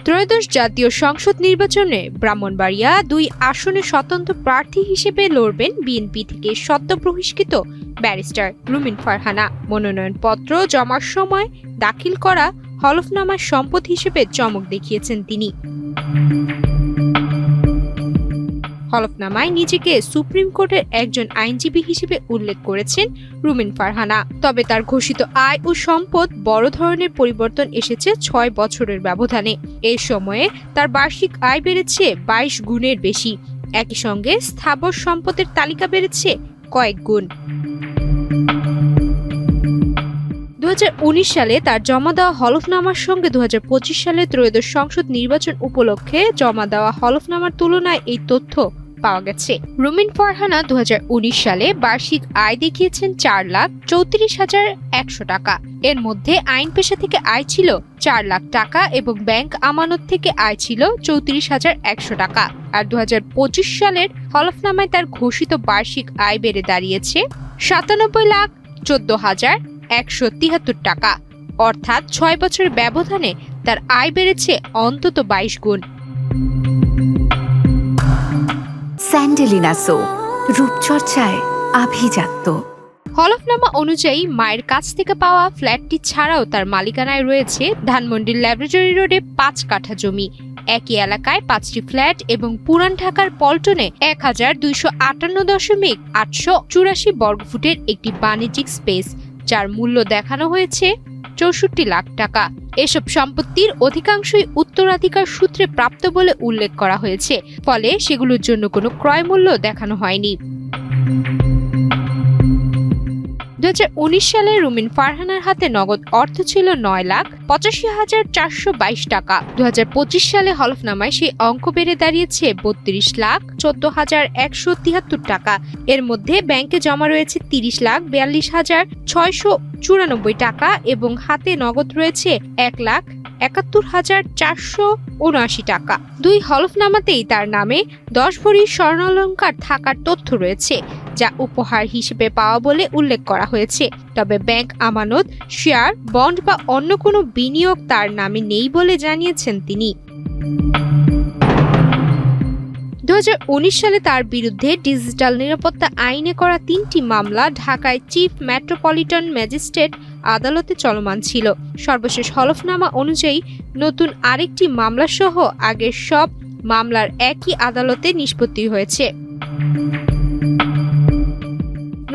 ত্রয়োদশ জাতীয় সংসদ নির্বাচনে ব্রাহ্মণবাড়িয়া ২ আসনে স্বতন্ত্র প্রার্থী হিসেবে লড়বেন বিএনপি থেকে সদ্য বহিষ্কৃত ব্যারিস্টার রুমিন ফারহানা। মনোনয়নপত্র জমার সময় দাখিল করা হলফনামার সম্পদ হিসেবে চমক দেখিয়েছেন তিনি। হলফনামায় নিজেকে সুপ্রিম কোর্টের একজন আইনজীবী হিসেবে উল্লেখ করেছেন রুমিন ফারহানা। তবে তার ঘোষিত আয় ও সম্পদ বড় ধরনের পরিবর্তন এসেছে ৬ বছরের ব্যবধানে। এই সময়ে তার বার্ষিক আয় বেড়েছে ২২ গুণের বেশি। একই সঙ্গে স্থাবর সম্পদের তালিকা বেড়েছে কয়েক গুণ। ২০১৯ সালে তার জমা দেওয়া হলফনামার সঙ্গে ২০২৫ সালে ত্রয়োদশ সংসদ নির্বাচন উপলক্ষে জমা দেওয়া হলফনামার তুলনায় এই তথ্য পাওয়া গেছে। রুমিন ফারহানা ২০১৯ সালে বার্ষিক আয় দেখিয়েছেন ৪,৩৪,১০০ টাকা। এর মধ্যে আইন পেশা থেকে আয় ছিল ৪ লাখ টাকা এবং ব্যাংক আমানত থেকে আয় ছিল ৩৪,১০০ টাকা। আর ২০২৫ সালের হলফনামায় তার ঘোষিত বার্ষিক আয় বেড়ে দাঁড়িয়েছে ৯৭,১৪,১৭৩ টাকা। অর্থাৎ ৬ বছরের ব্যবধানে তার আয় বেড়েছে অন্তত ২২ গুণ। স্যান্ডেলিনা সো, রূপচর্চায় আভিজাত্য। হলফনামা অনুযায়ী মায়ের কাছ থেকে পাওয়া ফ্ল্যাটটি ছাড়াও তার মালিকানায় রয়েছে ধানমন্ডির ল্যাবরেটরি রোডে ৫ কাঠা জমি, একই এলাকায় ৫টি ফ্ল্যাট এবং পুরান ঢাকার পল্টনে ১,২৫৮.৮৮৪ বর্গফুটের একটি বাণিজ্যিক স্পেস, যার মূল্য দেখানো হয়েছে ৬৪ লাখ টাকা। এসব সম্পত্তির অধিকাংশই উত্তরাধিকার সূত্রে প্রাপ্ত বলে উল্লেখ করা হয়েছে, ফলে সেগুলোর জন্য কোনো ক্রয় মূল্য দেখানো হয়নি। ২০১৯ সালে রুমিন ফারহানার হাতে নগদ অর্থ ছিল ৯,৮৫,৪২২ টাকা। ২০২৫ সালে হলফনামায় সেই অঙ্ক বেড়ে দাঁড়িয়েছে ৩২,১৪,১৭৩ টাকা। এর মধ্যে ব্যাংকে জমা রয়েছে ৩০,৪২,৬৯৪ টাকা এবং হাতে নগদ রয়েছে ১,৭১,৪৭৯ টাকা। দুই হলফনামাতেই তার নামে ১০ ভরি স্বর্ণালংকার থাকার তথ্য রয়েছে, যা উপহার হিসেবে পাওয়া বলে উল্লেখ করা হয়েছে। তবে ব্যাংক আমানত, শেয়ার, বন্ড বা অন্য কোনো বিনিয়োগ তার নামে নেই বলে জানিয়েছেন তিনি। ২০১৯ সালে তার বিরুদ্ধে ডিজিটাল নিরাপত্তা আইনে করা ৩টি মামলা ঢাকায় চিফ মেট্রোপলিটন ম্যাজিস্ট্রেট আদালতে চলমান ছিল। সর্বশেষ হলফনামা অনুযায়ী নতুন আরেকটি মামলা সহ আগের সব মামলার একই আদালতে নিষ্পত্তি হয়েছে।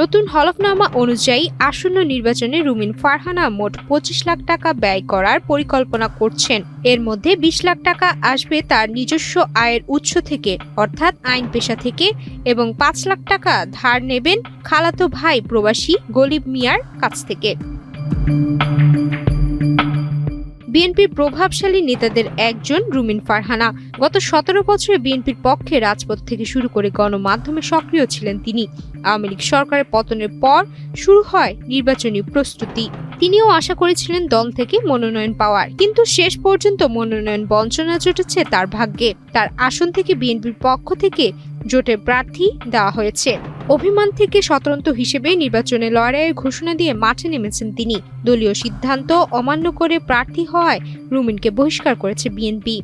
নতুন হলফনামা অনুযায়ী আসন্ন নির্বাচনে রুমিন ফারহানা মোট ২৫ লাখ টাকা ব্যয় করার পরিকল্পনা করছেন। এর মধ্যে ২০ লাখ টাকা আসবে তার নিজস্ব আয়ের উৎস থেকে, অর্থাৎ আইন পেশা থেকে, এবং ৫ লাখ টাকা ধার নেবেন খালাতো ভাই প্রবাসী গলিব মিয়ার কাছ থেকে। বিএনপির প্রভাবশালী নেতাদের একজন রুমিন ফারহানা। গত ১৭ বছরে বিএনপির পক্ষে রাজপথ থেকে শুরু করে গণমাধ্যমে সক্রিয় ছিলেন তিনি। আওয়ামী লীগ সরকারের পতনের পর শুরু হয় নির্বাচনী প্রস্তুতি। তিনিও আশা করেছিলেন দল থেকে মনোনয়ন পাওয়ার, কিন্তু শেষ পর্যন্ত মনোনয়ন বঞ্চনা জুটেছে তার ভাগ্যে। তার আসন থেকে বিএনপির পক্ষ থেকে জোটের প্রার্থী দেওয়া হয়েছে। অভিমান থেকে স্বতন্ত্র হিসেবে নির্বাচনে লড়াইয়ের ঘোষণা দিয়ে মাঠে নেমেছেন তিনি। দলীয় সিদ্ধান্ত অমান্য করে প্রার্থী হওয়ায় রুমিনকে বহিষ্কার করেছে বিএনপি।